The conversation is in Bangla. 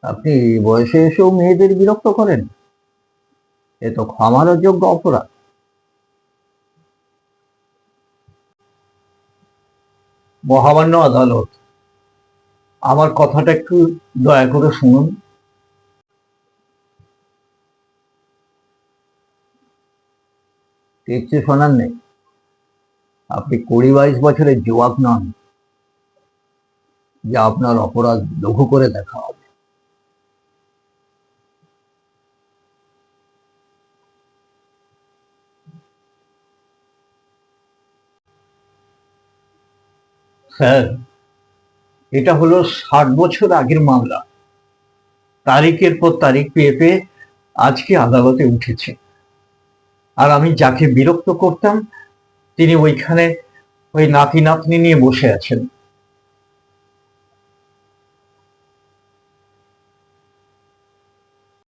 আপনি এই বয়সে এসেও মেয়েদের বিরক্ত করেন? এ তো ক্ষমার যোগ্য অপরাধ। মহামান্য আদালত, আমার কথাটা একটু দয়া করে শুনুন। কিচ্ছু শোনার নেই। আপনি 20-22 বছরের যুবক নন যে আপনার অপরাধ লঘু করে দেখা হবে। স্যার, এটা হলো 60 বছর আগের মামলা। তারিখের পর তারিখ পেয়ে পেয়ে আজকে আদালতে উঠেছে। আর আমি যাকে বিরক্ত করতাম তিনি ওইখানে ওই নাতি নাতনি নিয়ে বসে আছেন।